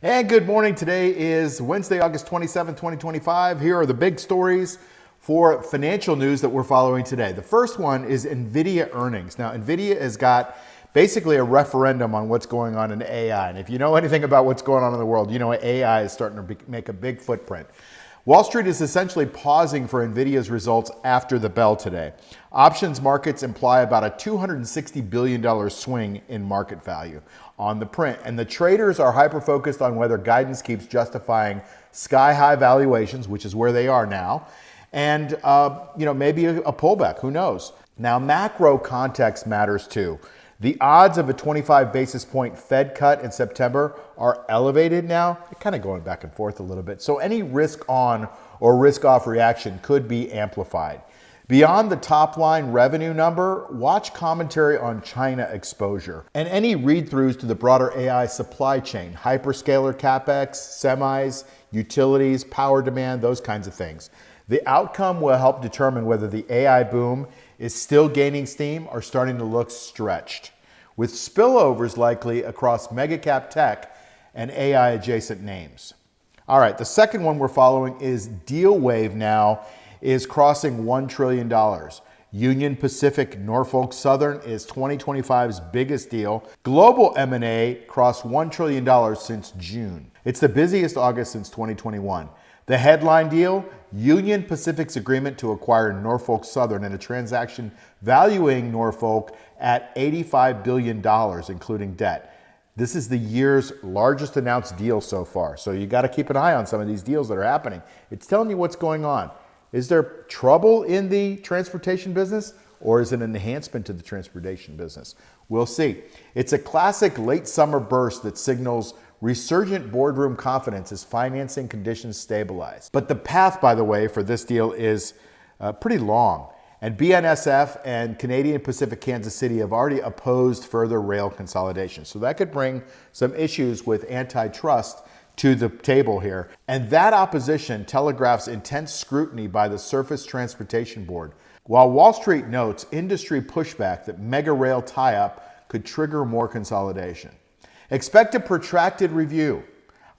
And good morning. Today is Wednesday, August 27, 2025. Here are the big stories for financial news that we're following today. The first one is NVIDIA earnings. Now, NVIDIA has got basically a referendum on what's going on in AI. And if you know anything about what's going on in the world, you know AI is starting to make a big footprint. Wall Street is essentially pausing for NVIDIA's results after the bell today. Options markets imply about a $260 billion swing in market value on the print. And the traders are hyper-focused on whether guidance keeps justifying sky-high valuations, which is where they are now, and maybe a pullback, who knows? Now, macro context matters too. The odds of a 25 basis point Fed cut in September are elevated now. They're kind of going back and forth a little bit. So any risk on or risk off reaction could be amplified. Beyond the top line revenue number, watch commentary on China exposure and any read-throughs to the broader AI supply chain, hyperscaler CapEx, semis, utilities, power demand, those kinds of things. The outcome will help determine whether the AI boom is still gaining steam or starting to look stretched, with spillovers likely across mega cap tech and AI adjacent names. All right, the second one we're following is Deal Wave now is crossing $1 trillion. Union Pacific Norfolk Southern is 2025's biggest deal. Global M&A crossed $1 trillion since June. It's the busiest August since 2021. The headline deal, Union Pacific's agreement to acquire Norfolk Southern in a transaction valuing Norfolk at $85 billion, including debt. This is the year's largest announced deal so far. So you got to keep an eye on some of these deals that are happening. It's telling you what's going on. Is there trouble in the transportation business, or is it an enhancement to the transportation business? We'll see. It's a classic late summer burst that signals resurgent boardroom confidence as financing conditions stabilize. But the path, by the way, for this deal is pretty long. And BNSF and Canadian Pacific Kansas City have already opposed further rail consolidation. So that could bring some issues with antitrust to the table here. And that opposition telegraphs intense scrutiny by the Surface Transportation Board, while Wall Street notes industry pushback that mega rail tie-up could trigger more consolidation. Expect a protracted review.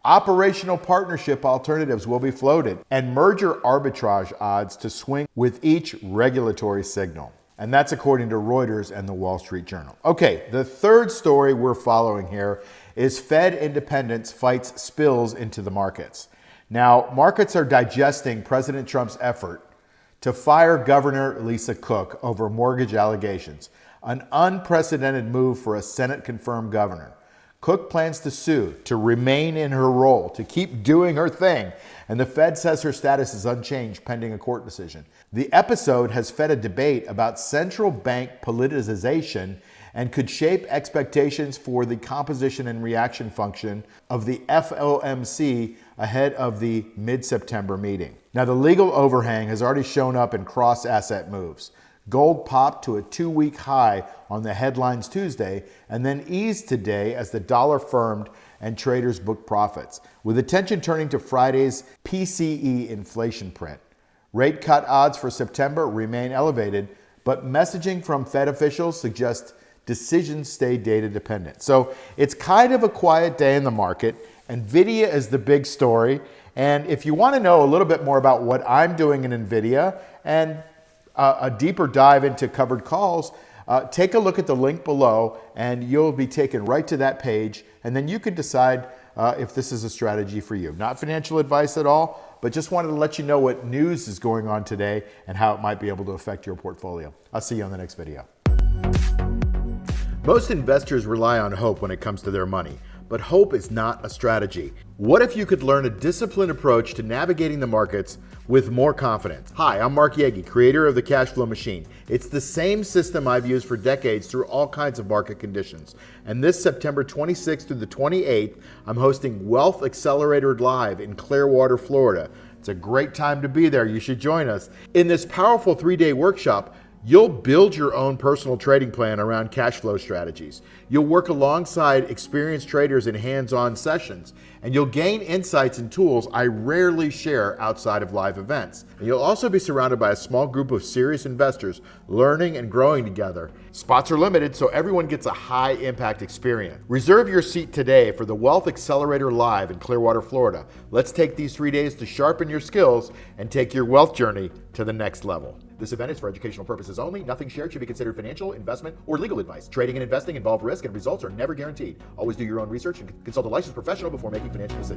Operational partnership alternatives will be floated, and merger arbitrage odds to swing with each regulatory signal. And that's according to Reuters and the Wall Street Journal. Okay, the third story we're following here is Fed independence fights spills into the markets. Now, markets are digesting President Trump's effort to fire Governor Lisa Cook over mortgage allegations, an unprecedented move for a Senate-confirmed governor. Cook plans to sue to remain in her role, to keep doing her thing, and the Fed says her status is unchanged pending a court decision. The episode has fed a debate about central bank politicization and could shape expectations for the composition and reaction function of the FOMC ahead of the mid-September meeting. Now, the legal overhang has already shown up in cross-asset moves. Gold popped to a 2-week high on the headlines Tuesday and then eased today as the dollar firmed and traders booked profits, with attention turning to Friday's PCE inflation print. Rate cut odds for September remain elevated, but messaging from Fed officials suggests decisions stay data dependent. So it's kind of a quiet day in the market. NVIDIA is the big story. And if you want to know a little bit more about what I'm doing in NVIDIA and a deeper dive into covered calls, take a look at the link below and you'll be taken right to that page. And then you can decide if this is a strategy for you. Not financial advice at all, but just wanted to let you know what news is going on today and how it might be able to affect your portfolio. I'll see you on the next video. Most investors rely on hope when it comes to their money, but hope is not a strategy. What if you could learn a disciplined approach to navigating the markets with more confidence? Hi, I'm Mark Yegi, creator of the Cash Flow Machine. It's the same system I've used for decades through all kinds of market conditions. And this September 26th through the 28th, I'm hosting Wealth Accelerator Live in Clearwater, Florida. It's a great time to be there. You should join us. In this powerful 3-day workshop, You'll build your own personal trading plan around cash flow strategies. You'll work alongside experienced traders in hands-on sessions, and you'll gain insights and tools I rarely share outside of live events. And you'll also be surrounded by a small group of serious investors learning and growing together. Spots are limited, so everyone gets a high-impact experience. Reserve your seat today for the Wealth Accelerator Live in Clearwater, Florida. Let's take these 3 days to sharpen your skills and take your wealth journey to the next level. This event is for educational purposes only. Nothing shared should be considered financial, investment, or legal advice. Trading and investing involve risk, and results are never guaranteed. Always do your own research and consult a licensed professional before making financial decisions.